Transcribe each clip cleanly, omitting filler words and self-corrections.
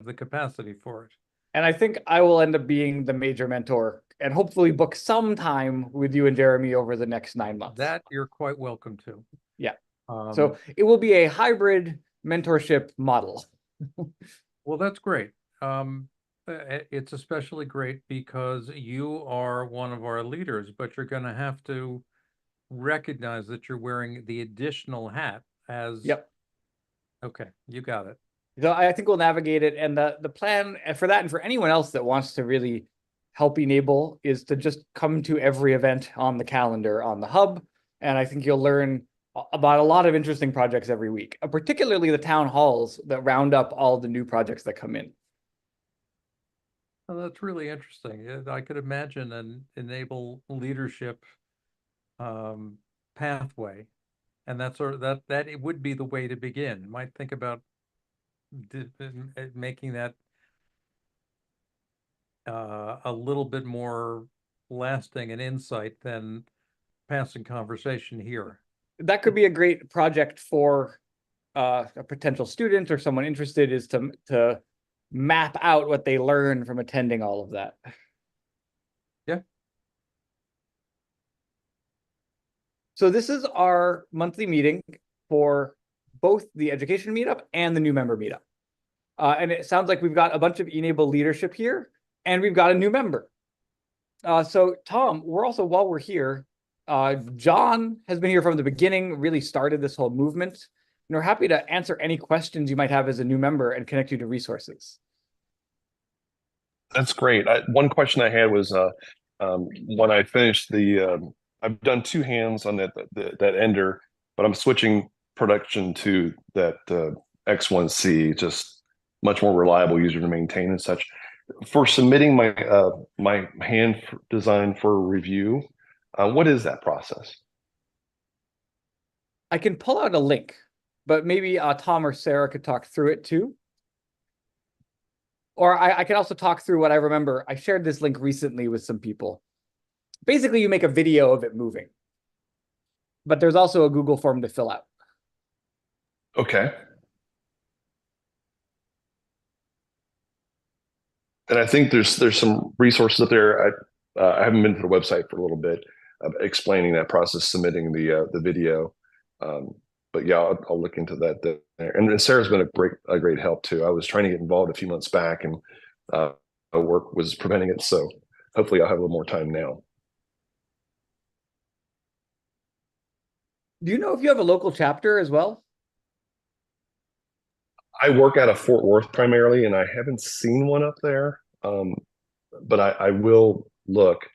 the capacity for it. And I think I will end up being the major mentor and hopefully book some time with you and Jeremy over the next 9 months. That you're quite welcome to. Yeah. So it will be a hybrid mentorship model. Well, that's great. It's especially great because you are one of our leaders, but you're going to have to recognize that you're wearing the additional hat as. Yep. Okay, you got it. So I think we'll navigate it. And the plan for that and for anyone else that wants to really help e-NABLE is to just come to every event on the calendar on the hub. And I think you'll learn about a lot of interesting projects every week, particularly the town halls that round up all the new projects that come in. Well, that's really interesting. I could imagine an e-NABLE leadership pathway, and that sort of that it would be the way to begin. You might think about making that a little bit more lasting and insight than passing conversation here. That could be a great project for a potential student or someone interested, is to map out what they learn from attending all of that. Yeah. So this is our monthly meeting for both the education meetup and the new member meetup. And it sounds like we've got a bunch of e-NABLE leadership here, and we've got a new member. So Tom, while we're here, John has been here from the beginning, really started this whole movement. And we're happy to answer any questions you might have as a new member and connect you to resources. That's great. One question I had was when I finished I've done 2 hands on that ender, but I'm switching production to that X1C, just much more reliable, easier to maintain and such. For submitting my hand design for review, what is that process? I can pull out a link, but maybe Tom or Sarah could talk through it too. Or I can also talk through what I remember. I shared this link recently with some people. Basically, you make a video of it moving, but there's also a Google form to fill out. Okay. And I think there's some resources up there. I haven't been to the website for a little bit, explaining that process, submitting the video. But yeah, I'll look into that there. And Sarah's been a great help too. I was trying to get involved a few months back, and work was preventing it. So hopefully I'll have a little more time now. Do you know if you have a local chapter as well? I work out of Fort Worth primarily, and I haven't seen one up there. But I will look.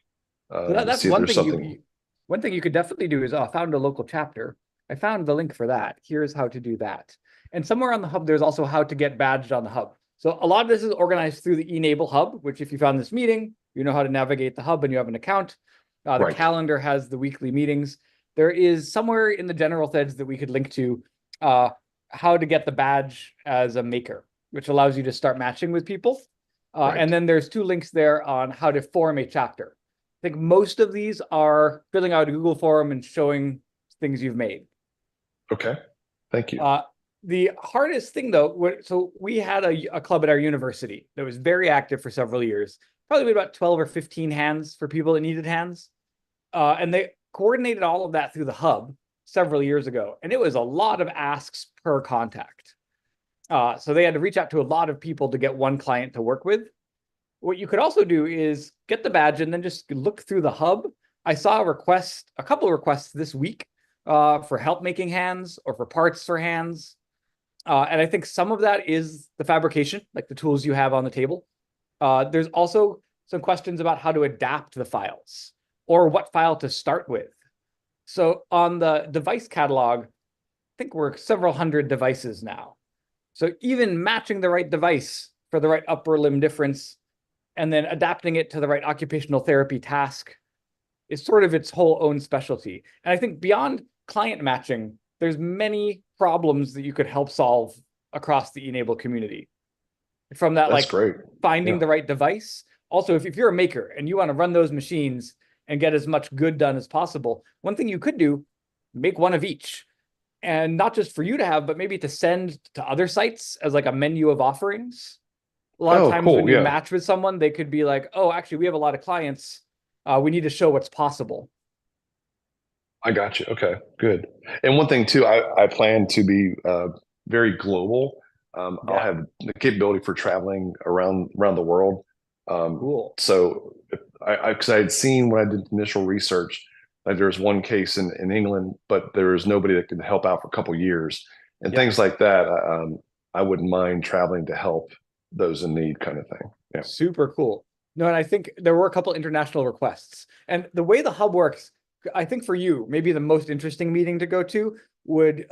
So that's see if one there's thing something. one thing you could definitely do is, I found a local chapter. I found the link for that. Here's how to do that. And somewhere on the hub, there's also how to get badged on the hub. So a lot of this is organized through the e-NABLE hub, which if you found this meeting, you know how to navigate the hub and you have an account. The Right. calendar has the weekly meetings. There is somewhere in the general threads that we could link to how to get the badge as a maker, which allows you to start matching with people. Right. And then there's 2 links there on how to form a chapter. I think most of these are filling out a Google form and showing things you've made. Okay. Thank you. The hardest thing though, so we had a club at our university that was very active for several years, probably about 12 or 15 hands for people that needed hands. And they coordinated all of that through the hub several years ago. And it was a lot of asks per contact. So they had to reach out to a lot of people to get one client to work with. What you could also do is get the badge and then just look through the hub. I saw a couple of requests this week for help making hands or for parts for hands. And I think some of that is the fabrication, like the tools you have on the table. There's also some questions about how to adapt the files or what file to start with. So on the device catalog, I think we're several hundred devices now. So even matching the right device for the right upper limb difference and then adapting it to the right occupational therapy task is sort of its whole own specialty. And I think beyond client matching, there's many problems that you could help solve across the e-NABLE community. From that, That's like great. finding Yeah. the right device. Also, if you're a maker and you want to run those machines and get as much good done as possible, one thing you could do, make one of each. And not just for you to have, but maybe to send to other sites as like a menu of offerings. A lot of Oh, times when cool. you Yeah. match with someone, they could be like, oh, actually, we have a lot of clients. We need to show what's possible. I got you. Okay, good. And one thing too, I plan to be very global. I'll Yeah, have the capability for traveling around the world. cool. So because I had seen when I did initial research, like there was one case in England, but there was nobody that could help out for a couple years and Yeah, things like that. I wouldn't mind traveling to help those in need, kind of thing. Yeah. super cool. No, and I think there were a couple international requests. And the way the hub works, I think for you, maybe the most interesting meeting to go to would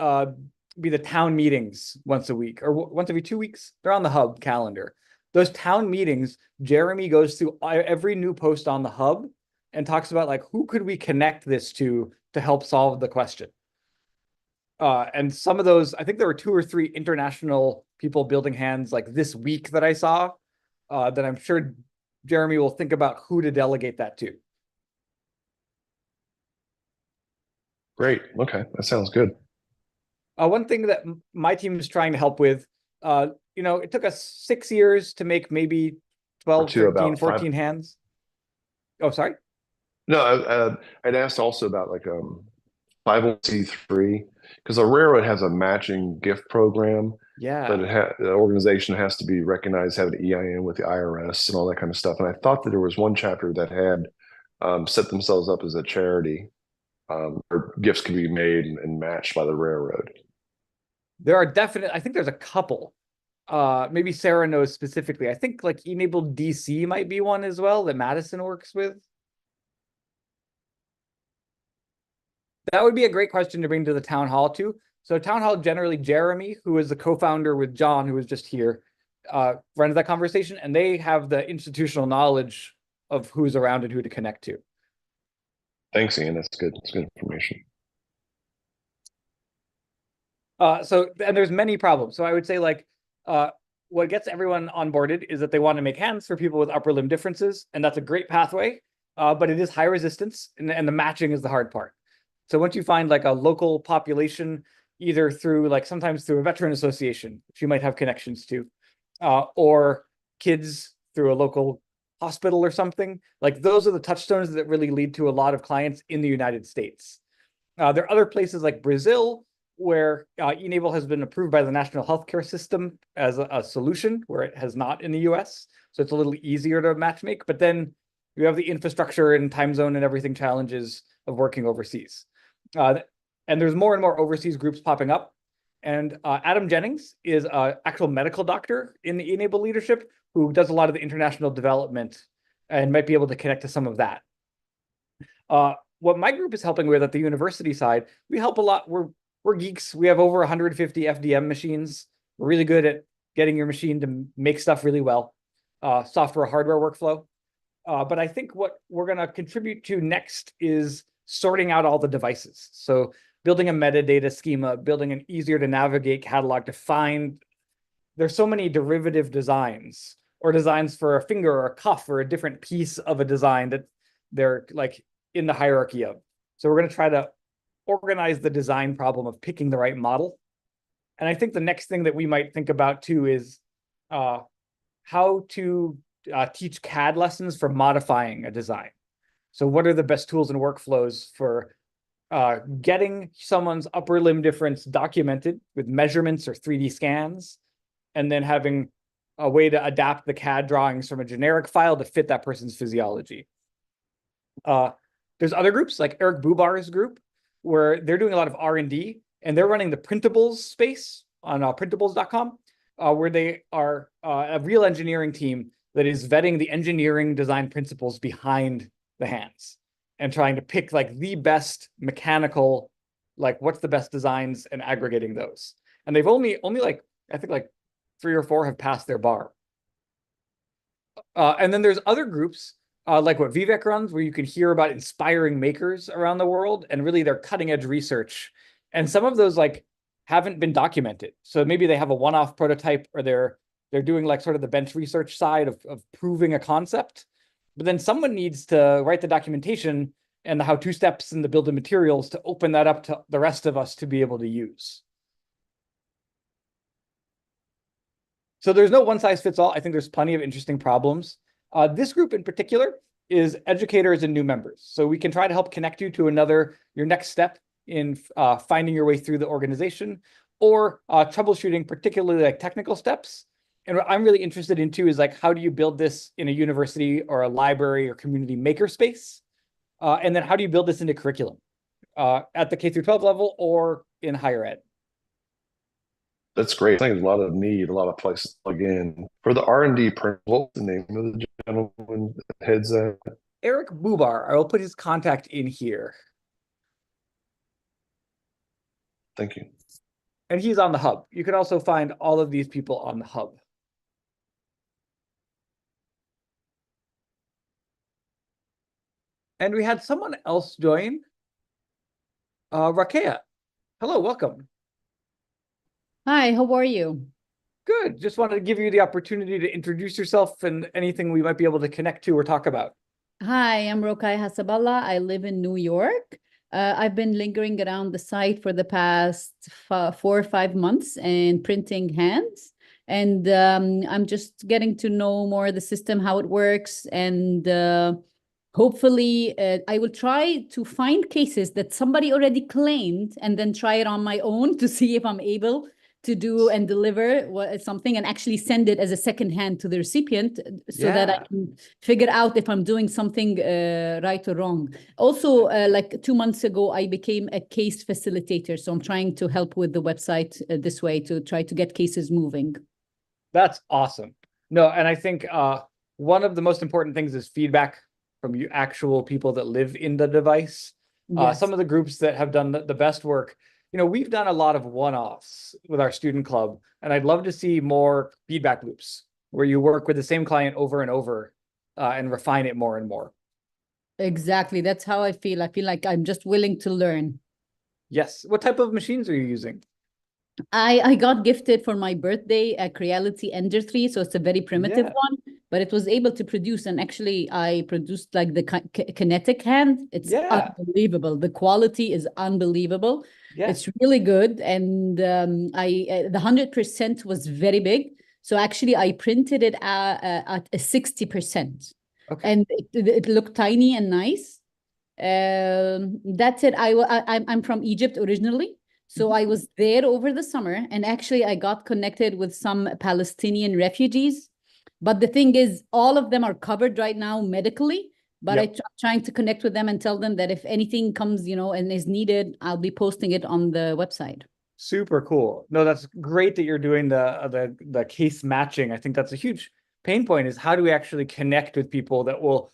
be the town meetings once a week or once every 2 weeks. They're on the hub calendar. Those town meetings, Jeremy goes through every new post on the hub and talks about like who could we connect this to help solve the question. And some of those, I think there were 2 or 3 international people building hands like this week that I saw, that I'm sure Jeremy will think about who to delegate that to. Great. Okay, that sounds good. One thing that my team is trying to help with, it took us 6 years to make maybe Or 12, two 13, about five. 14 hands. Oh, sorry. No, I'd asked also about like 501c3 because a railroad has a matching gift program, but Yeah. the organization has to be recognized, have an EIN with the IRS and all that kind of stuff. And I thought that there was one chapter that had set themselves up as a charity, where gifts could be made and matched by the railroad. There are I think there's a couple. Maybe Sarah knows specifically. I think like e-NABLE DC might be one as well that Madison works with. That would be a great question to bring to the town hall too. So town hall, generally Jeremy, who is the co-founder with John, who was just here, runs that conversation, and they have the institutional knowledge of who's around and who to connect to. Thanks, Ian. That's good. That's good information. And there's many problems. So I would say like, what gets everyone onboarded is that they want to make hands for people with upper limb differences, and that's a great pathway. But it is high resistance, and the matching is the hard part. So once you find like a local population, either through like sometimes through a veteran association, which you might have connections to, or kids through a local hospital or something, like those are the touchstones that really lead to a lot of clients in the United States. There are other places like Brazil where e-NABLE has been approved by the national healthcare system as a solution where it has not in the US. So it's a little easier to matchmake, but then you have the infrastructure and time zone and everything challenges of working overseas. And there's more and more overseas groups popping up. And Adam Jennings is an actual medical doctor in the e-NABLE leadership who does a lot of the international development and might be able to connect to some of that. What my group is helping with at the university side, we help a lot. We're geeks. We have over 150 FDM machines. We're really good at getting your machine to make stuff really well, software, hardware workflow. But I think what we're going to contribute to next is sorting out all the devices. So building a metadata schema, building an easier to navigate catalog to find. There's so many derivative designs or designs for a finger or a cuff or a different piece of a design that they're like in the hierarchy of. So we're going to try to organize the design problem of picking the right model. And I think the next thing that we might think about too is how to teach CAD lessons for modifying a design. So what are the best tools and workflows for getting someone's upper limb difference documented with measurements or 3D scans, and then having a way to adapt the CAD drawings from a generic file to fit that person's physiology. There's other groups like Eric Bubar's group, where they're doing a lot of R&D, and they're running the printables space on printables.com, where they are a real engineering team that is vetting the engineering design principles behind the hands and trying to pick like the best mechanical, like what's the best designs and aggregating those. And they've only like, I think like 3 or 4 have passed their bar. And then there's other groups like what Vivek runs, where you can hear about inspiring makers around the world, and really they're cutting edge research. And some of those like haven't been documented. So maybe they have a one-off prototype, or they're doing like sort of the bench research side of proving a concept. But then someone needs to write the documentation and the how-to steps and the build of materials to open that up to the rest of us to be able to use. So there's no one size fits all. I think there's plenty of interesting problems. This group in particular is educators and new members. So we can try to help connect you to your next step in finding your way through the organization, or troubleshooting particularly like technical steps. And what I'm really interested in too is like, how do you build this in a university or a library or community makerspace? And then how do you build this into curriculum at the K through 12 level or in higher ed? That's great. I think there's a lot of need, a lot of places to plug in. For the R&D principal, what's the name of the gentleman that heads that? Eric Bubar, I will put his contact in here. Thank you. And he's on the hub. You can also find all of these people on the hub. And we had someone else join. Rakea. Hello, welcome. Hi, how are you? Good. Just wanted to give you the opportunity to introduce yourself and anything we might be able to connect to or talk about. Hi, I'm Rokai Hasaballa. I live in New York. I've been lingering around the site for the past 4 or 5 months and printing hands. And I'm just getting to know more the system, how it works. And hopefully I will try to find cases that somebody already claimed and then try it on my own to see if I'm able to do and deliver something and actually send it as a second hand to the recipient so that I can figure out if I'm doing something right or wrong. Also, like 2 months ago, I became a case facilitator. So I'm trying to help with the website this way to try to get cases moving. That's awesome. No, and I think one of the most important things is feedback from you actual people that live in the device. Yes. Some of the groups that have done the best work, we've done a lot of one-offs with our student club, and I'd love to see more feedback loops where you work with the same client over and over and refine it more and more. Exactly. That's how I feel. I feel like I'm just willing to learn. Yes. What type of machines are you using? I got gifted for my birthday a Creality Ender 3, so it's a very primitive one, but it was able to produce, and actually I produced like the kinetic hand. It's unbelievable. The quality is unbelievable. It's really good, and the 100% was very big. So actually I printed it at a 60%, and it looked tiny and nice. That's it. I'm from Egypt originally. So I was there over the summer, and actually I got connected with some Palestinian refugees. But the thing is, all of them are covered right now medically, but I'm trying to connect with them and tell them that if anything comes, and is needed, I'll be posting it on the website. Super cool. No, that's great that you're doing the case matching. I think that's a huge pain point, is how do we actually connect with people that will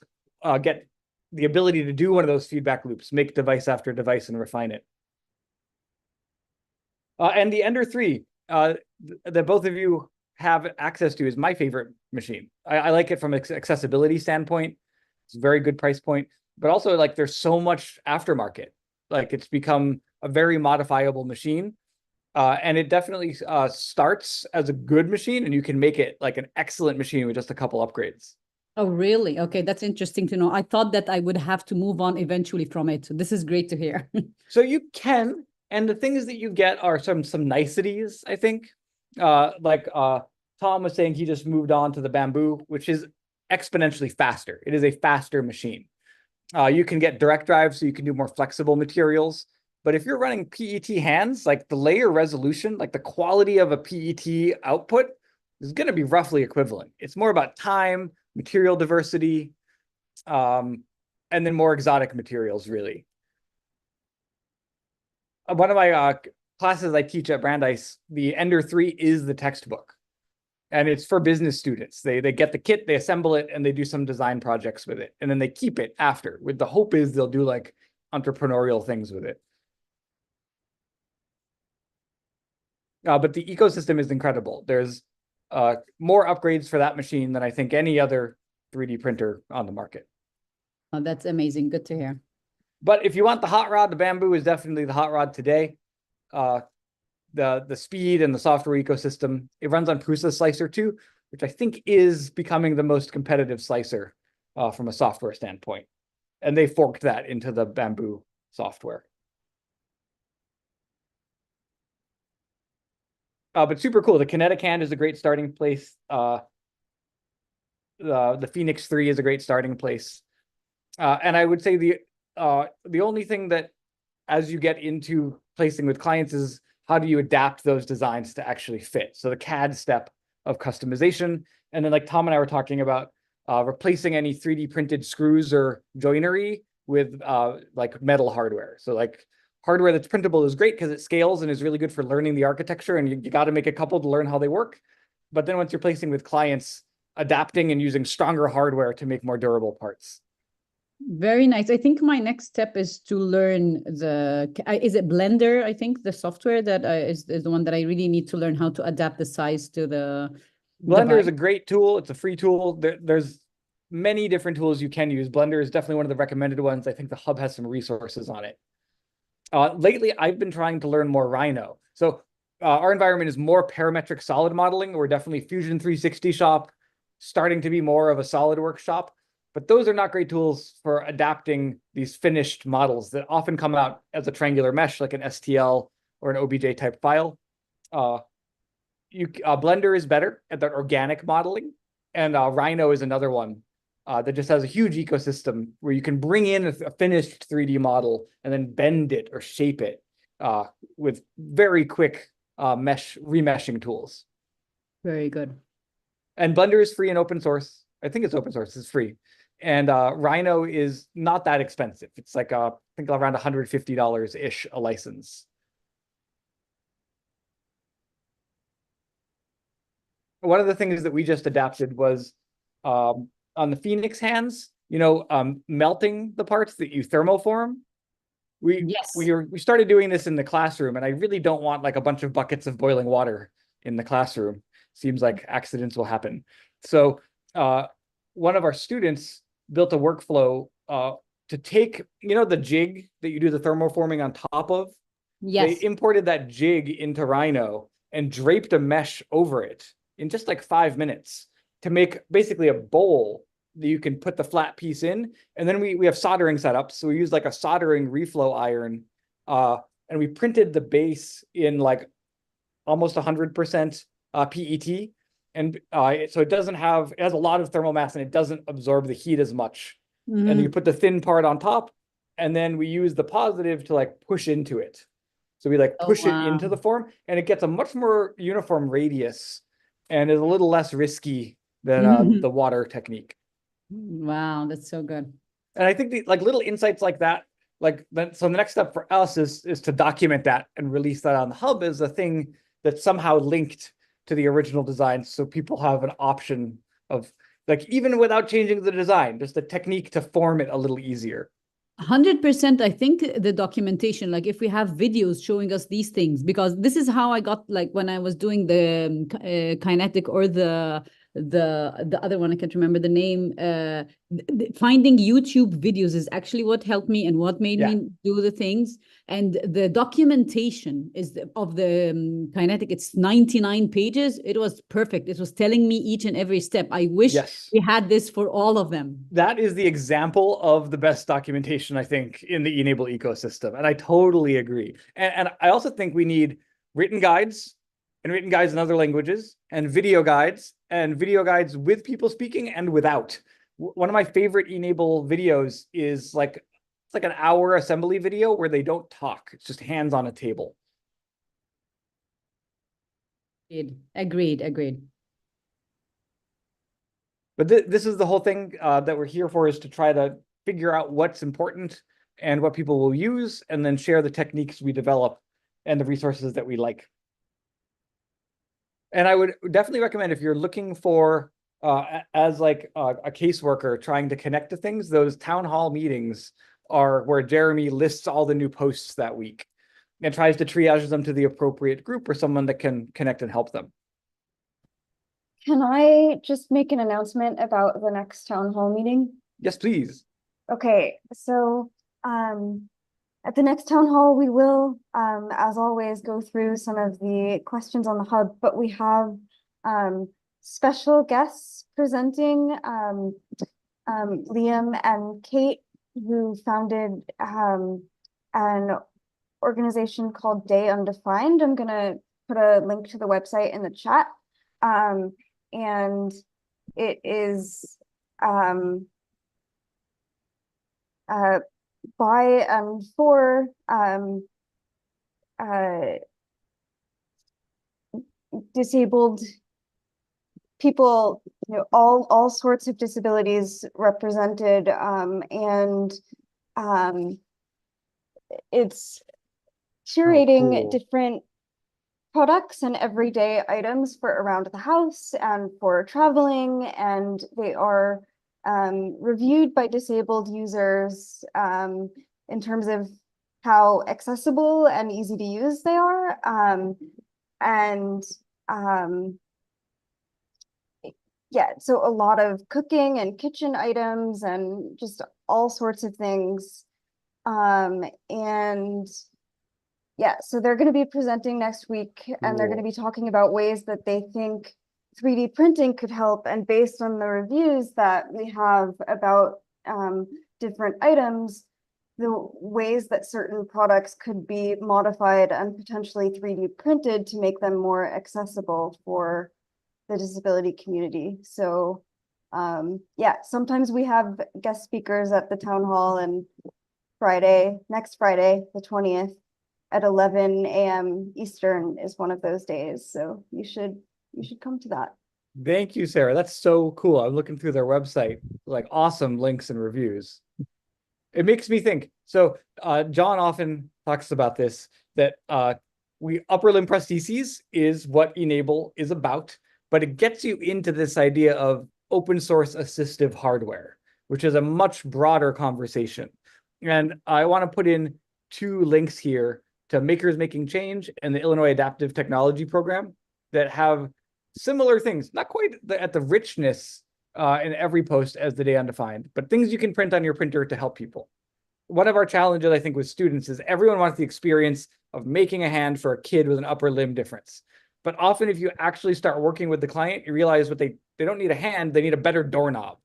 get the ability to do one of those feedback loops, make device after device and refine it. And the Ender 3 that both of you have access to is my favorite machine. I like it from an accessibility standpoint. It's a very good price point, but also like there's so much aftermarket. Like it's become a very modifiable machine. And it definitely starts as a good machine, and you can make it like an excellent machine with just a couple upgrades. Oh, really? Okay, that's interesting to know. I thought that I would have to move on eventually from it. So this is great to hear. So you can. And the things that you get are some niceties, I think. Tom was saying he just moved on to the Bamboo, which is exponentially faster. It is a faster machine. You can get direct drive, so you can do more flexible materials. But if you're running PET hands, like the layer resolution, like the quality of a PET output is going to be roughly equivalent. It's more about time, material diversity, and then more exotic materials, really. One of my classes I teach at Brandeis, the Ender 3 is the textbook. And it's for business students. They get the kit, they assemble it, and they do some design projects with it. And then they keep it after, with the hope is they'll do like entrepreneurial things with it. But the ecosystem is incredible. There's more upgrades for that machine than I think any other 3D printer on the market. Oh, that's amazing. Good to hear. But if you want the hot rod, the Bamboo is definitely the hot rod today. The speed and the software ecosystem, it runs on Prusa Slicer 2, which I think is becoming the most competitive slicer from a software standpoint. And they forked that into the Bamboo software. But super cool. The kinetic hand is a great starting place. The Phoenix 3 is a great starting place. And I would say the only thing that, as you get into placing with clients, is how do you adapt those designs to actually fit? So the CAD step of customization, and then like Tom and I were talking about, replacing any 3D printed screws or joinery with like metal hardware. So like hardware that's printable is great because it scales and is really good for learning the architecture, and you got to make a couple to learn how they work. But then once you're placing with clients, adapting and using stronger hardware to make more durable parts. Very nice. I think my next step is to learn is it Blender? I think the software that is the one that I really need to learn how to adapt the size to the Blender is a device. great tool. It's a free tool. There's many different tools you can use. Blender is definitely one of the recommended ones. I think the hub has some resources on it. Lately, I've been trying to learn more Rhino. So our environment is more parametric solid modeling. We're definitely Fusion 360 shop, starting to be more of a SolidWorks shop. But those are not great tools for adapting these finished models that often come out as a triangular mesh, like an STL or an OBJ type file. Blender is better at that organic modeling, and Rhino is another one that just has a huge ecosystem where you can bring in a finished 3D model and then bend it or shape it with very quick remeshing tools. Very good. And Blender is free and open source. I think it's open source. It's free. And Rhino is not that expensive. It's like I think around $150-ish a license. One of the things that we just adapted was on the Phoenix hands, melting the parts that you thermoform. We started doing this in the classroom, and I really don't want like a bunch of buckets of boiling water in the classroom. Seems like accidents will happen. So one of our students built a workflow to take, the jig that you do the thermoforming on top of. Yes. They imported that jig into Rhino and draped a mesh over it in just like 5 minutes to make basically a bowl that you can put the flat piece in. And then we have soldering setups. So we use like a soldering reflow iron, and we printed the base in like almost 100% PET. And so it has a lot of thermal mass and it doesn't absorb the heat as much. Mm-hmm. And you put the thin part on top, and then we use the positive to like push into it. So we like push it into the form, and it gets a much more uniform radius and is a little less risky than the water technique. Wow, that's so good. And I think like little insights like that, so the next step for us is to document that and release that on the hub as a thing that's somehow linked to the original design, so people have an option of like, even without changing the design, just a technique to form it a little easier. 100%. I think the documentation, like if we have videos showing us these things, because this is how I got, like when I was doing the kinetic or the other one, I can't remember the name. Finding YouTube videos is actually what helped me and what made me do the things. And the documentation of the kinetic, it's 99 pages. It was perfect. It was telling me each and every step. I wish we had this for all of them. That is the example of the best documentation, I think, in the e-NABLE ecosystem. And I totally agree. And I also think we need written guides in other languages, and video guides with people speaking and without. One of my favorite e-NABLE videos is it's like an hour assembly video where they don't talk. It's just hands on a table. Agreed. But this is the whole thing that we're here for, is to try to figure out what's important and what people will use, and then share the techniques we develop and the resources that we like. And I would definitely recommend, if you're looking for, as like a caseworker trying to connect to things, those town hall meetings are where Jeremy lists all the new posts that week and tries to triage them to the appropriate group or someone that can connect and help them. Can I just make an announcement about the next town hall meeting? Yes, please. Okay, so at the next town hall, we will, as always, go through some of the questions on the hub, but we have special guests presenting, Liam and Kate, who founded an organization called Day Undefined. I'm gonna put a link to the website in the chat. And it is by for disabled people, you know, all sorts of disabilities represented, and it's curating cool. different products and everyday items for around the house and for traveling, and they are reviewed by disabled users in terms of how accessible and easy to use they are. And yeah, so a lot of cooking and kitchen items and just all sorts of things. And yeah, so they're going to be presenting next week, and they're going to be talking about ways that they think 3D printing could help. And based on the reviews that we have about different items, the ways that certain products could be modified and potentially 3D printed to make them more accessible for the disability community. So yeah, sometimes we have guest speakers at the town hall, and next Friday, the 20th at 11 a.m. Eastern is one of those days. So you should come to that. Thank you, Sarah. That's so cool. I'm looking through their website, like awesome links and reviews. It makes me think. So John often talks about this, that upper limb prostheses is what e-NABLE is about, but it gets you into this idea of open source assistive hardware, which is a much broader conversation. And I want to put in 2 links here to Makers Making Change and the Illinois Adaptive Technology Program that have similar things, not quite at the richness in every post as the Day Undefined, but things you can print on your printer to help people. One of our challenges, I think, with students is everyone wants the experience of making a hand for a kid with an upper limb difference. But often if you actually start working with the client, you realize they don't need a hand, they need a better doorknob.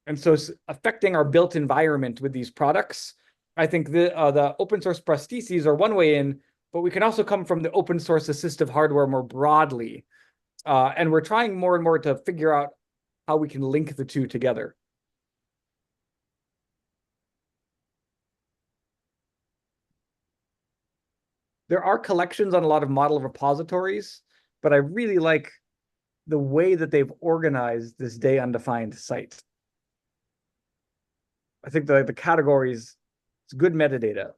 And so affecting our built environment with these products, I think the open source prostheses are one way in, but we can also come from the open source assistive hardware more broadly. And we're trying more and more to figure out how we can link the two together. There are collections on a lot of model repositories, but I really like the way that they've organized this Day Undefined site. I think the categories, it's good metadata.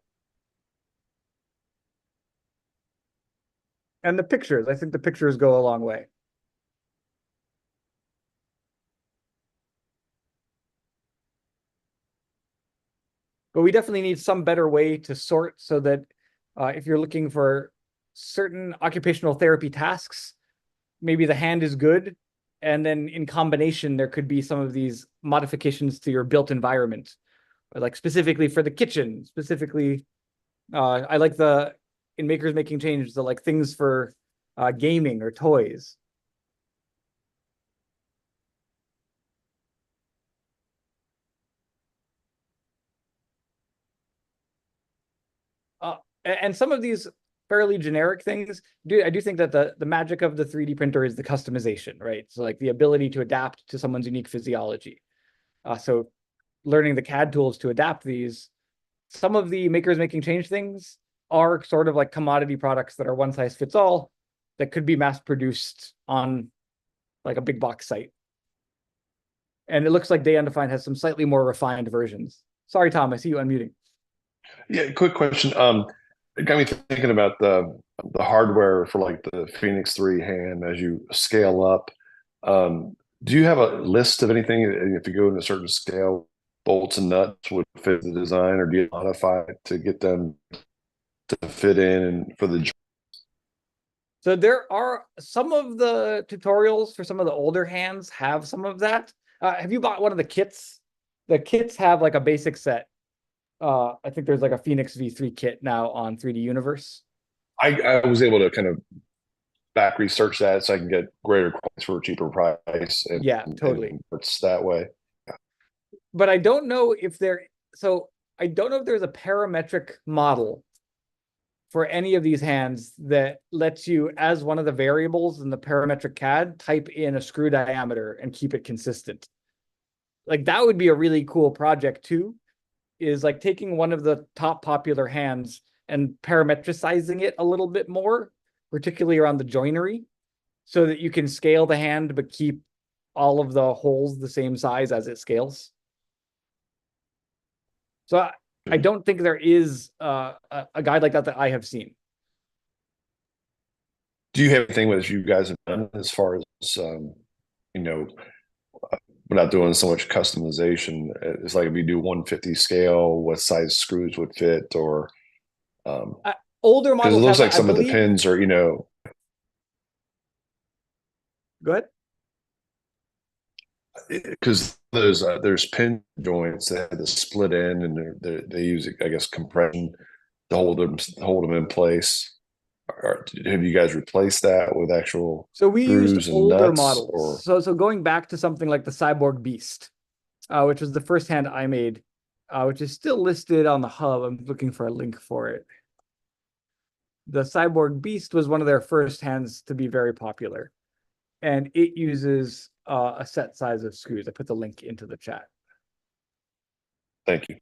And the pictures, I think the pictures go a long way. But we definitely need some better way to sort so that if you're looking for certain occupational therapy tasks, maybe the hand is good. And then in combination, there could be some of these modifications to your built environment, like specifically for the kitchen, specifically. I like in Makers Making Change, like things for gaming or toys. And some of these fairly generic things, I do think that the magic of the 3D printer is the customization, right? So like the ability to adapt to someone's unique physiology. So learning the CAD tools to adapt these, some of the Makers Making Change things are sort of like commodity products that are one size fits all that could be mass produced on like a big box site. And it looks like Day Undefined has some slightly more refined versions. Sorry, Tom, I see you unmuting. Yeah, quick question. It got me thinking about the hardware for like the Phoenix 3 hand as you scale up. Do you have a list of anything, if you go in a certain scale, bolts and nuts would fit the design, or do you modify it to get them to fit in and for the? So there are some of the tutorials for some of the older hands have some of that. Have you bought one of the kits? The kits have like a basic set. I think there's like a Phoenix V3 kit now on 3D Universe. I was able to kind of back research that so I can get greater quality for a cheaper price. Yeah, totally. And it's that way. Yeah. But I don't know if I don't know if there's a parametric model for any of these hands that lets you, as one of the variables in the parametric CAD, type in a screw diameter and keep it consistent. Like that would be a really cool project too, is like taking one of the top popular hands and parametricizing it a little bit more, particularly around the joinery, so that you can scale the hand but keep all of the holes the same size as it scales. So I don't think there is a guide like that that I have seen. Do you have anything with you guys have done as far as you know, without doing so much customization? It's like if you do 150 scale, what size screws would fit, or Older because it models looks have like that, I some of the believe. pins are, you know, Go ahead. because there's pin joints that have the split end, and they use, I guess, compression to hold them in place. Have you guys replaced that with actual So we used screws and older nuts, or models. So going back to something like the Cyborg Beast, which was the first hand I made, which is still listed on the hub. I'm looking for a link for it. The Cyborg Beast was one of their first hands to be very popular, and it uses a set size of screws. I put the link into the chat. thank you.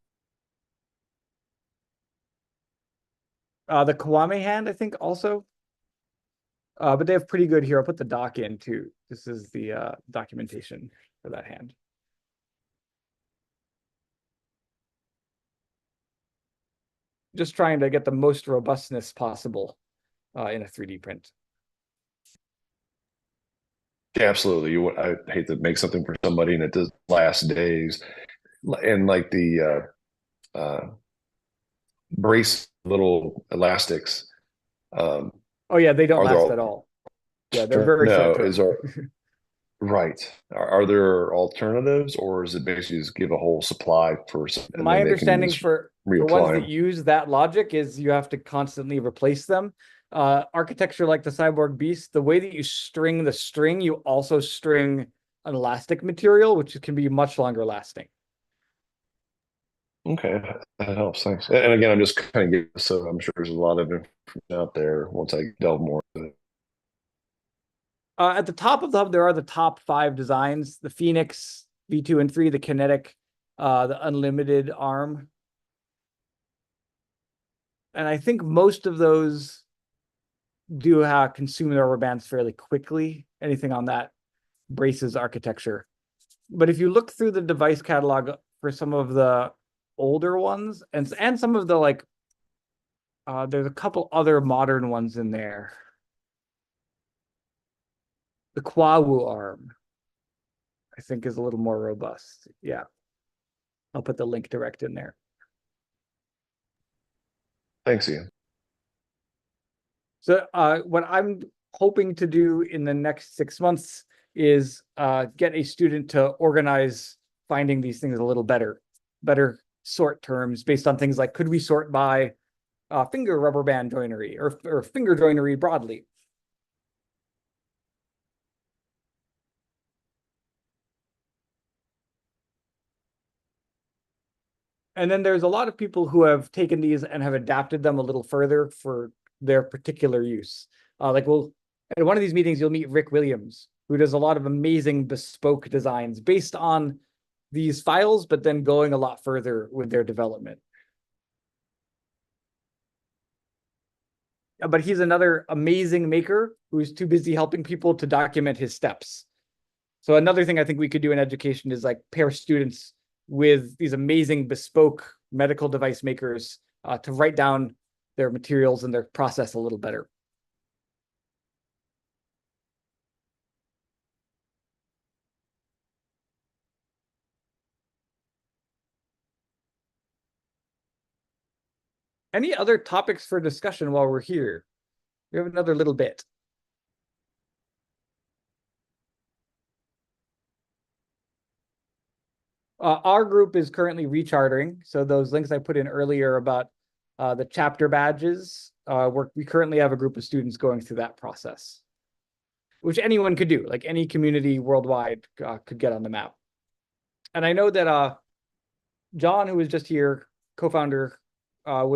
The Kwame hand, I think, also. But they have pretty good here. I'll put the doc in too. This is the documentation for that hand. Just trying to get the most robustness possible in a 3D print. Yeah, absolutely. I hate to make something for somebody and it does last days, and like the brace little elastics. Oh yeah, they don't Are there last at all. Yeah, they're very no, short term. is our right? Are there alternatives, or is it basically just give a whole supply for some, and My then they can understanding just for ones reapply that them? use that logic is you have to constantly replace them. Architecture like the Cyborg Beast, the way that you string the string, you also string an elastic material, which can be much longer lasting. Okay, that helps. Thanks. And again, I'm just kind of getting, so I'm sure there's a lot of information out there once I delve more into it. At the top of the hub, there are the top 5 designs: the Phoenix, V2 and 3, the Kinetic, the Unlimited arm. And I think most of those do consume their rubber bands fairly quickly. Anything on that braces architecture. But if you look through the device catalog for some of the older ones, and some of the like, there's a couple other modern ones in there. The Kwawu arm, I think, is a little more robust. Yeah. I'll put the link direct in there. Thanks, Ian. So what I'm hoping to do in the next 6 months is get a student to organize finding these things a little better sort terms based on things like, could we sort by finger rubber band joinery or finger joinery broadly? And then there's a lot of people who have taken these and have adapted them a little further for their particular use. Like at one of these meetings, you'll meet Rick Williams, who does a lot of amazing bespoke designs based on these files, but then going a lot further with their development. But he's another amazing maker who's too busy helping people to document his steps. So another thing I think we could do in education is like pair students with these amazing bespoke medical device makers to write down their materials and their process a little better. Any other topics for discussion while we're here? We have another little bit. Our group is currently rechartering. So those links I put in earlier about the chapter badges, we currently have a group of students going through that process, which anyone could do, like any community worldwide could get on the map. And I know that John, who was just here, co-founder,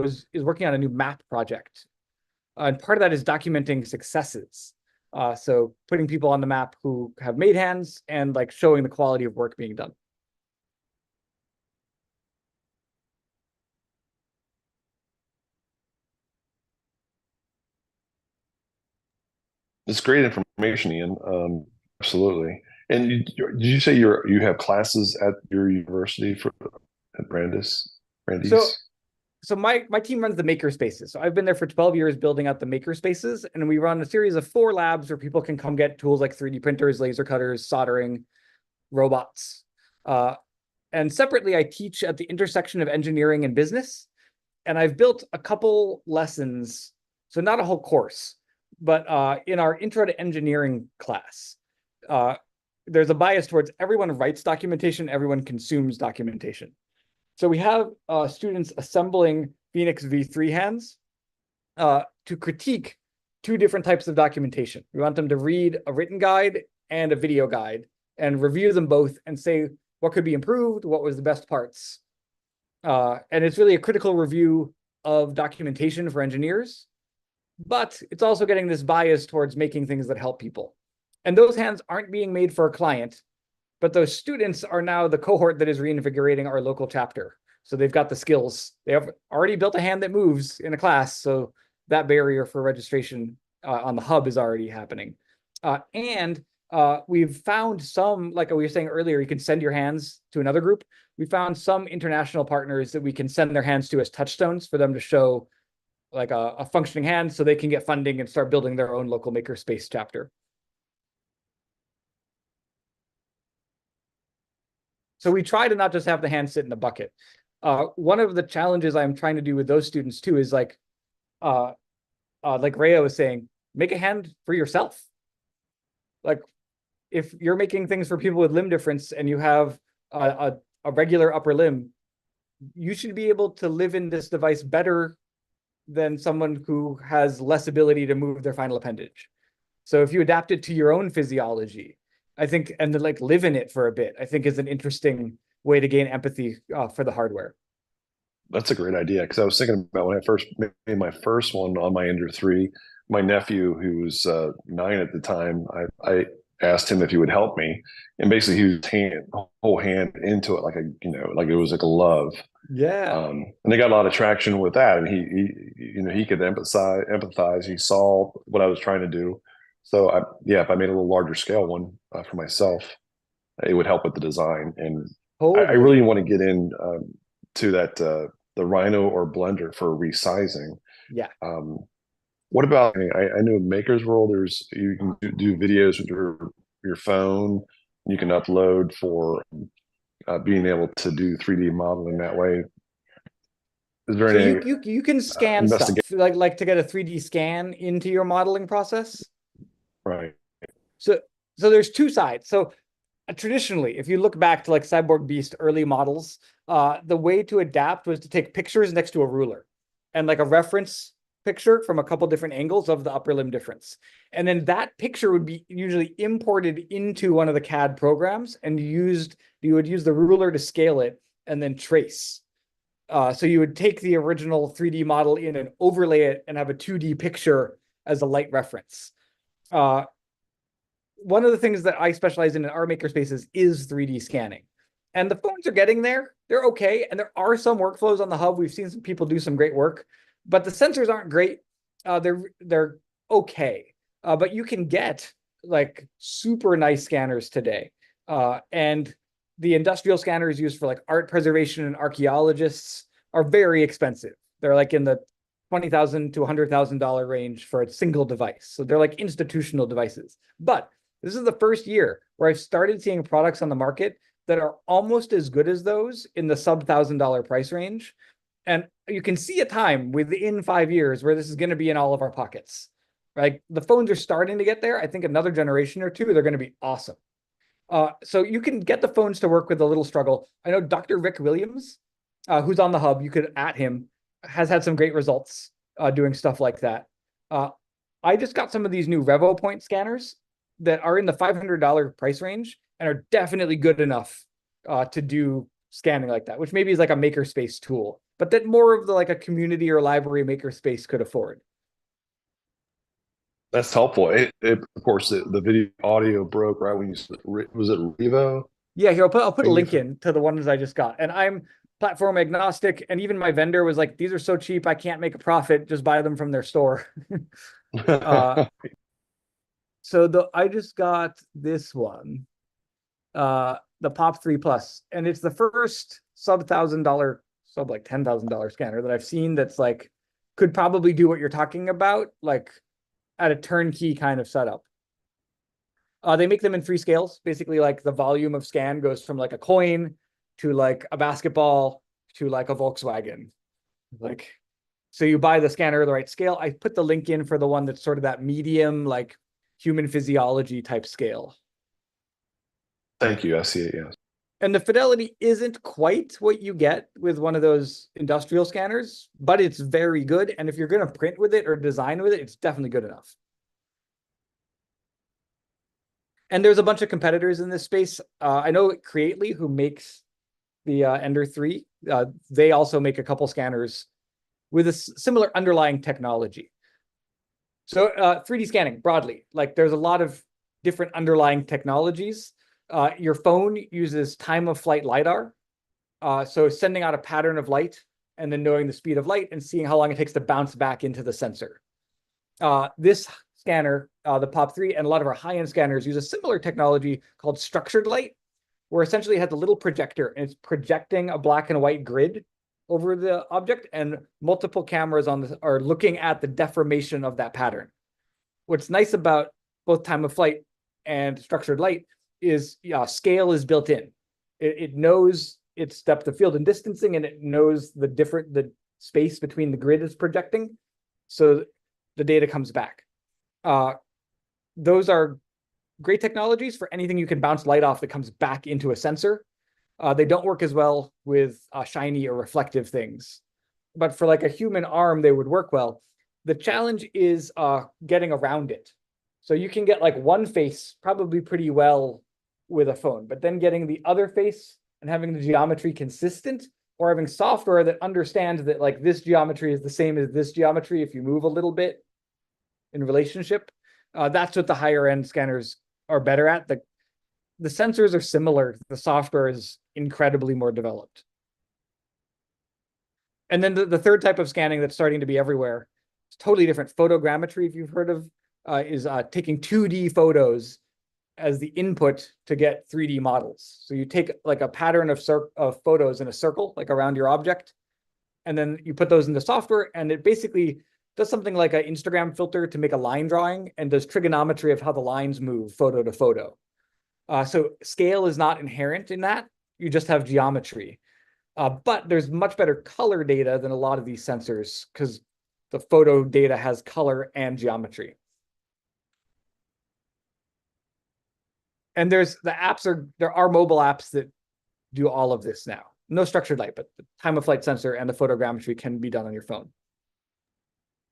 is working on a new map project And part of that is documenting successes. So putting people on the map who have made hands and like showing the quality of work being done. It's great information, Ian. Absolutely. And did you say you have classes at your university for at So Brandeis? so my team runs the maker spaces. So I've been there for 12 years building out the maker spaces, and we run a series of 4 labs where people can come get tools like 3D printers, laser cutters, soldering, robots. And separately, I teach at the intersection of engineering and business. And I've built a couple lessons, so not a whole course, but in our intro to engineering class, uh, there's a bias towards everyone writes documentation, everyone consumes documentation. So we have students assembling Phoenix V3 hands to critique 2 different types of documentation. We want them to read a written guide and a video guide and review them both and say what could be improved, what was the best parts. And it's really a critical review of documentation for engineers, but it's also getting this bias towards making things that help people. And those hands aren't being made for a client, but those students are now the cohort that is reinvigorating our local chapter. So they've got the skills. They have already built a hand that moves in a class. So that barrier for registration on the hub is already happening. And we've found some, like we were saying earlier, you can send your hands to another group. We found some international partners that we can send their hands to as touchstones for them to show like a functioning hand so they can get funding and start building their own local makerspace chapter. So we try to not just have the hand sit in a bucket. One of the challenges I'm trying to do with those students too is like Rhea was saying, make a hand for yourself. Like if you're making things for people with limb difference and you have a regular upper limb, you should be able to live in this device better than someone who has less ability to move their final appendage. So if you adapt it to your own physiology, I think, and then like live in it for a bit, I think is an interesting way to gain empathy for the hardware. That's a great idea because I was thinking about when I first made my first one on my Ender 3, my nephew, who was 9 at the time, I asked him if he would help me, and basically he was whole hand into it like like it was a glove. Yeah. And they got a lot of traction with that, and he could empathize. He saw what I was trying to do. So if I made a little larger scale one for myself, it would help with the design. And I really want to get in to that the Rhino or Blender for resizing. Yeah. What about? I know in Maker's World, you can do videos with your phone. You can upload for being able to do 3D modeling that way. Is there So any you can scan stuff like to get a 3D scan into your modeling process? Right. So there's 2 sides. So traditionally, if you look back to like Cyborg Beast early models, the way to adapt was to take pictures next to a ruler and like a reference picture from a couple different angles of the upper limb difference. And then that picture would be usually imported into one of the CAD programs and you would use the ruler to scale it and then trace. So you would take the original 3D model in and overlay it and have a 2D picture as a light reference. One of the things that I specialize in our makerspaces is 3D scanning. And the phones are getting there. They're okay. And there are some workflows on the hub. We've seen some people do some great work, but the sensors aren't great. They're okay. But you can get like super nice scanners today. And the industrial scanners used for like art preservation and archaeologists are very expensive. They're like in the $20,000 to $100,000 range for a single device. So they're like institutional devices. But this is the first year where I've started seeing products on the market that are almost as good as those in the sub $1,000 price range. And you can see a time within 5 years where this is going to be in all of our pockets. Right? The phones are starting to get there. I think another generation or 2, they're going to be awesome. So you can get the phones to work with a little struggle. I know Dr. Rick Williams, who's on the hub, you could at him, has had some great results doing stuff like that. I just got some of these new Revo Point scanners that are in the $500 price range and are definitely good enough to do scanning like that, which maybe is like a makerspace tool, but that more of the like a community or library makerspace could afford. That's helpful. Of course, the video audio broke right when you was it Revo? Yeah, here I'll put a Are you link in to the ones I just got. And I'm platform agnostic, and even my vendor was like, these are so cheap, I can't make a profit, just buy them from their store. So I just got this one, the Pop 3 Plus, and it's the first sub $1,000, sub like $10,000 scanner that I've seen that's like could probably do what you're talking about, like at a turnkey kind of setup. They make them in 3 scales. Basically, like the volume of scan goes from like a coin to like a basketball to like a Volkswagen. Like, so you buy the scanner the right scale. I put the link in for the one that's sort of that medium, like human physiology type scale. Thank you. I see it. Yes. And the fidelity isn't quite what you get with one of those industrial scanners, but it's very good. And if you're going to print with it or design with it, it's definitely good enough. And there's a bunch of competitors in this space. I know Creately, who makes the Ender 3, they also make a couple scanners with a similar underlying technology. So 3D scanning broadly, like there's a lot of different underlying technologies. Your phone uses time of flight LiDAR. So sending out a pattern of light and then knowing the speed of light and seeing how long it takes to bounce back into the sensor. This scanner, the Pop 3, and a lot of our high-end scanners use a similar technology called structured light, where essentially it has a little projector and it's projecting a black and white grid over the object, and multiple cameras on this are looking at the deformation of that pattern. What's nice about both time of flight and structured light is scale is built in. It knows its depth of field and distancing, and it knows the space between the grid is projecting, so the data comes back. Those are great technologies for anything you can bounce light off that comes back into a sensor. They don't work as well with shiny or reflective things, but for like a human arm, they would work well. The challenge is getting around it. So you can get like one face probably pretty well with a phone, but then getting the other face and having the geometry consistent, or having software that understands that like this geometry is the same as this geometry if you move a little bit in relationship. That's what the higher end scanners are better at. The sensors are similar. The software is incredibly more developed. And then the third type of scanning that's starting to be everywhere, it's totally different. Photogrammetry, if you've heard of, is taking 2D photos as the input to get 3D models. So you take like a pattern of photos in a circle, like around your object, and then you put those in the software, and it basically does something like an Instagram filter to make a line drawing and does trigonometry of how the lines move photo to photo. So scale is not inherent in that. You just have geometry. But there's much better color data than a lot of these sensors because the photo data has color and geometry. And there are mobile apps that do all of this now. No structured light, but the time of flight sensor and the photogrammetry can be done on your phone.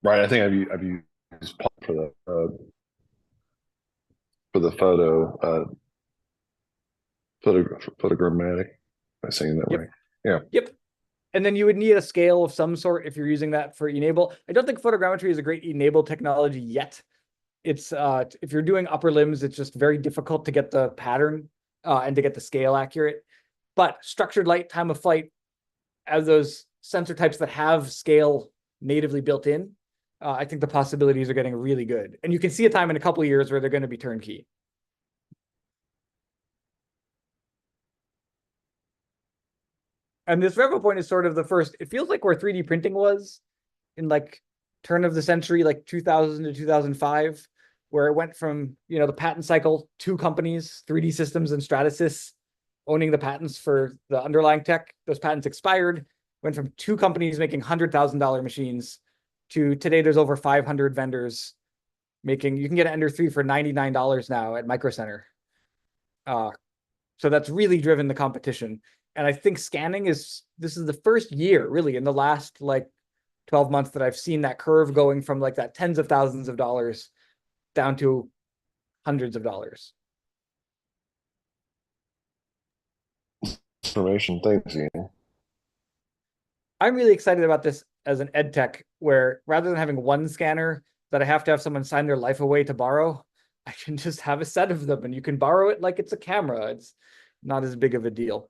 Right. I think I've used Pulp for the photogrammatic. Am I saying that Yep. right? Yeah. Yep. And then you would need a scale of some sort if you're using that for e-NABLE. I don't think photogrammetry is a great e-NABLE technology yet. It's if you're doing upper limbs, it's just very difficult to get the pattern and to get the scale accurate. But structured light, time of flight, as those sensor types that have scale natively built in, I think the possibilities are getting really good. And you can see a time in a couple of years where they're going to be turnkey. And this Revo point is sort of the first, it feels like where 3D printing was in like turn of the century, like 2000 to 2005, where it went from, the patent cycle, 2 companies, 3D Systems and Stratasys, owning the patents for the underlying tech. Those patents expired, went from 2 companies making $100,000 machines to today there's over 500 vendors making, you can get an Ender 3 for $99 now at Micro Center. So that's really driven the competition. And I think scanning this is the first year really in the last like 12 months that I've seen that curve going from like that tens of thousands of dollars down to hundreds of dollars. Information. Thanks, Ian. I'm really excited about this as an ed tech where rather than having one scanner that I have to have someone sign their life away to borrow, I can just have a set of them and you can borrow it like it's a camera. It's not as big of a deal.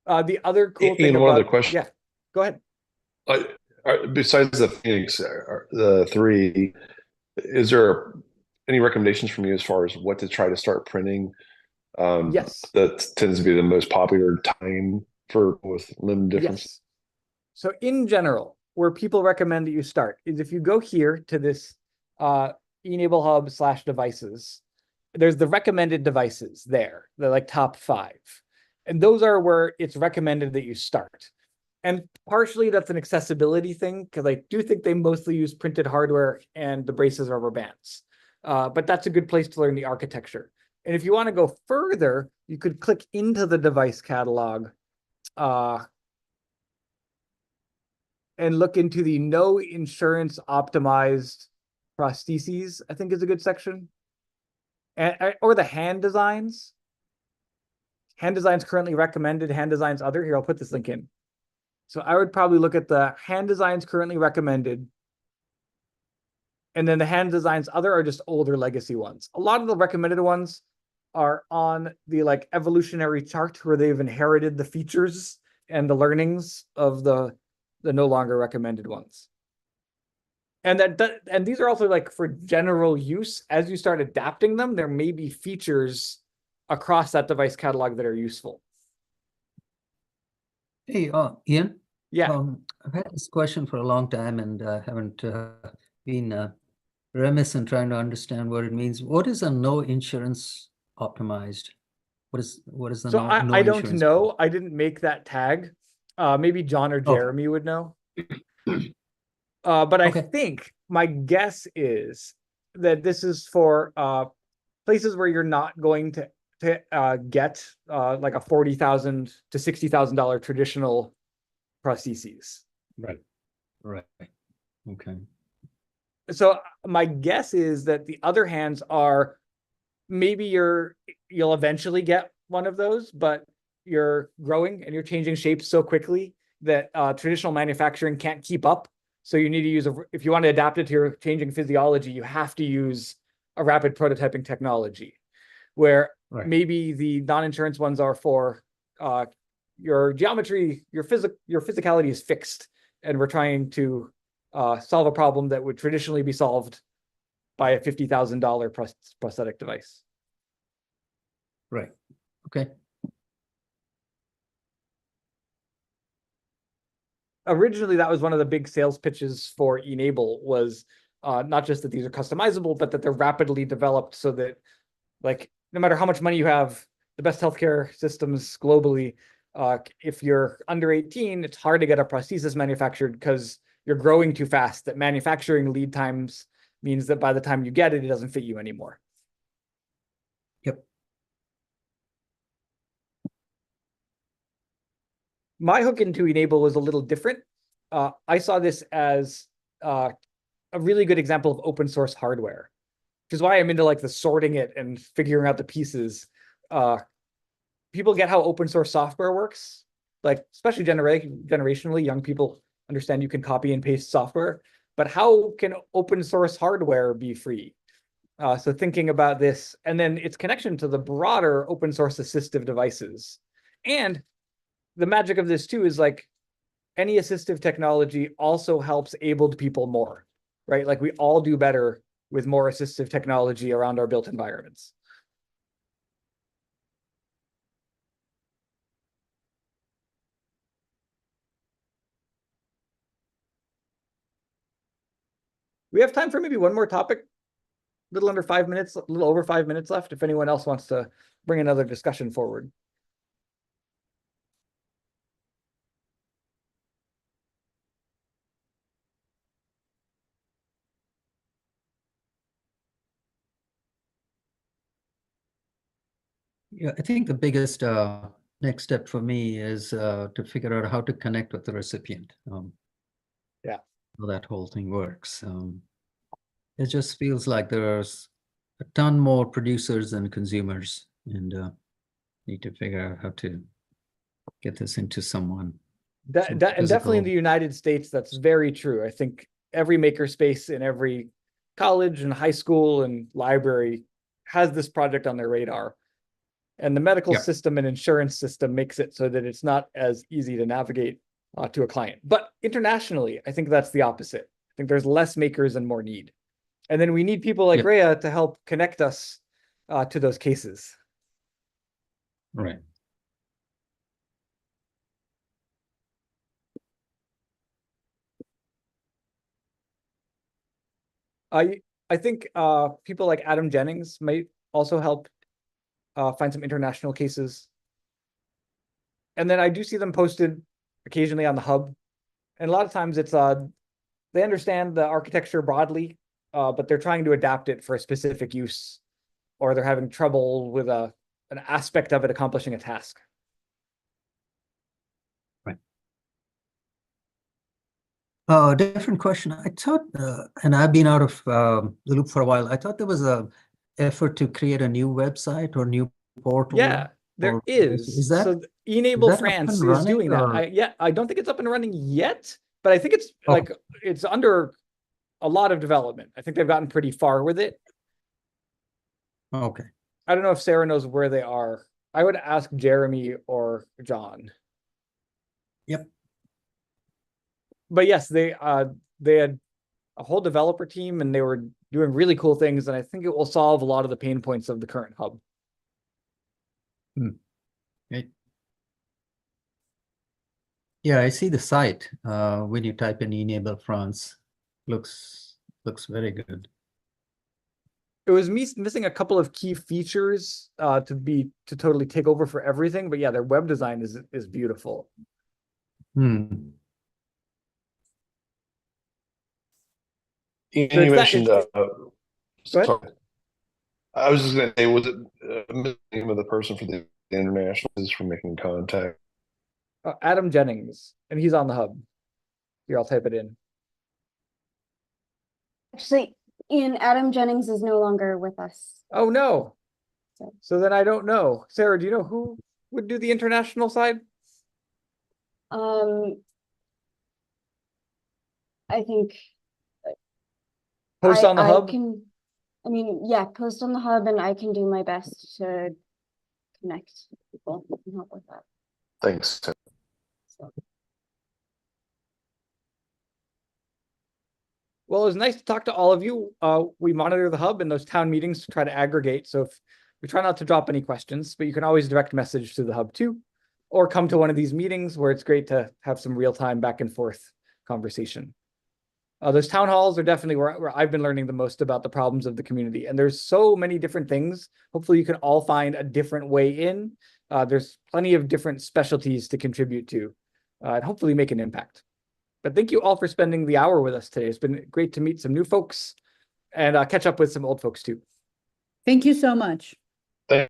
The other cool thing Ian, one other about, question. yeah, go ahead. Besides the Phoenix, the three, is there any recommendations from you as far as what to try to start printing? Yes. That tends to be the most popular time for with limb difference. Yes. So in general, where people recommend that you start is if you go here to this e-NABLE hub /devices, there's the recommended devices there, the like top 5. And those are where it's recommended that you start. And partially that's an accessibility thing, because I do think they mostly use printed hardware and the braces rubber bands. But that's a good place to learn the architecture. And if you want to go further, you could click into the device catalog and look into the no insurance optimized prostheses, I think is a good section. Or the hand designs. Hand designs currently recommended, hand designs other. Here, I'll put this link in. So I would probably look at the hand designs currently recommended. And then the hand designs other are just older legacy ones. A lot of the recommended ones are on the like evolutionary chart where they've inherited the features and the learnings of the no longer recommended ones. And and these are also like for general use. As you start adapting them, there may be features across that device catalog that are useful. Hey, Ian. Yeah. I've had this question for a long time and haven't been remiss in trying to understand what it means. What is a no insurance optimized? What is the So no I don't insurance know. I didn't make that tag. Maybe John or Jeremy would know. But I think my guess is that this is for places where you're not going to get like a $40,000 to $60,000 traditional prostheses. Right. Okay. So my guess is that the other hands are maybe you'll eventually get one of those, but you're growing and you're changing shapes so quickly that traditional manufacturing can't keep up. So you need to use if you want to adapt it to your changing physiology, you have to use a rapid prototyping technology, where maybe the non-insurance ones are for your geometry, your physicality is fixed, and we're trying to solve a problem that would traditionally be solved by a $50,000 prosthetic device. Right. Okay. Originally, that was one of the big sales pitches for e-NABLE was not just that these are customizable, but that they're rapidly developed so that, like, no matter how much money you have, the best healthcare systems globally, if you're under 18, it's hard to get a prosthesis manufactured because you're growing too fast, that manufacturing lead times means that by the time you get it, it doesn't fit you anymore. Yep. My hook into e-NABLE was a little different. I saw this as a really good example of open source hardware, which is why I'm into like the sorting it and figuring out the pieces. People get how open source software works, like especially generationally, young people understand you can copy and paste software, but how can open source hardware be free? So thinking about this, and then its connection to the broader open source assistive devices. And the magic of this too is like any assistive technology also helps abled people more, right? Like we all do better with more assistive technology around our built environments. We have time for maybe one more topic. A little under 5 minutes, a little over 5 minutes left. If anyone else wants to bring another discussion forward. Yeah, I think the biggest next step for me is to figure out how to connect with the recipient. Yeah. How that whole thing works. It just feels like there's a ton more producers than consumers, and Need to figure out how to get this into someone. And definitely in the United States, that's very true. I think every makerspace in every college and high school and library has this project on their radar. And the medical Yeah. system and insurance system makes it so that it's not as easy to navigate to a client. But internationally, I think that's the opposite. I think there's less makers and more need. And then we need people like Yep. Rhea to help connect us to those cases. Right. I think people like Adam Jennings might also help find some international cases. And then I do see them posted occasionally on the hub. And a lot of times it's they understand the architecture broadly, but they're trying to adapt it for a specific use, or they're having trouble with an aspect of it accomplishing a task. Different question. I thought, and I've been out of the loop for a while. I thought there was a effort to create a new website or new portal. Yeah, there is. Is that, so e-NABLE up France and is running, doing that. or- I don't think it's up and running yet, but I think it's Oh. like it's under a lot of development. I think they've gotten pretty far with it. Okay. I don't know if Sarah knows where they are. I would ask Jeremy or John. Yep. But yes, they had a whole developer team and they were doing really cool things, and I think it will solve a lot of the pain points of the current hub. Right. Yeah, I see the site when you type in e-NABLE France. Looks very good. It was missing a couple of key features to totally take over for everything, but yeah, their web design is beautiful. Hmm. You So it's that- mentioned, it's- Go ahead. sorry. I was just going to say, was it the name of the person for the international is for making contact? Adam Jennings, and he's on the hub. Here, I'll type it in. Actually, Adam Jennings is no longer with us. Oh no. So- So then I don't know. Sarah, do you know who would do the international side? I think Post on the I hub? I mean, yeah, post on the hub, and I can do my best to connect people and help with that. Thanks. So. Well, it was nice to talk to all of you. We monitor the hub in those town meetings to try to aggregate. So if we try not to drop any questions, but you can always direct message to the hub too, or come to one of these meetings where it's great to have some real-time back and forth conversation. Those town halls are definitely where I've been learning the most about the problems of the community. And there's so many different things. Hopefully you can all find a different way in. There's plenty of different specialties to contribute to and hopefully make an impact. But thank you all for spending the hour with us today. It's been great to meet some new folks and catch up with some old folks too. Thank you so much.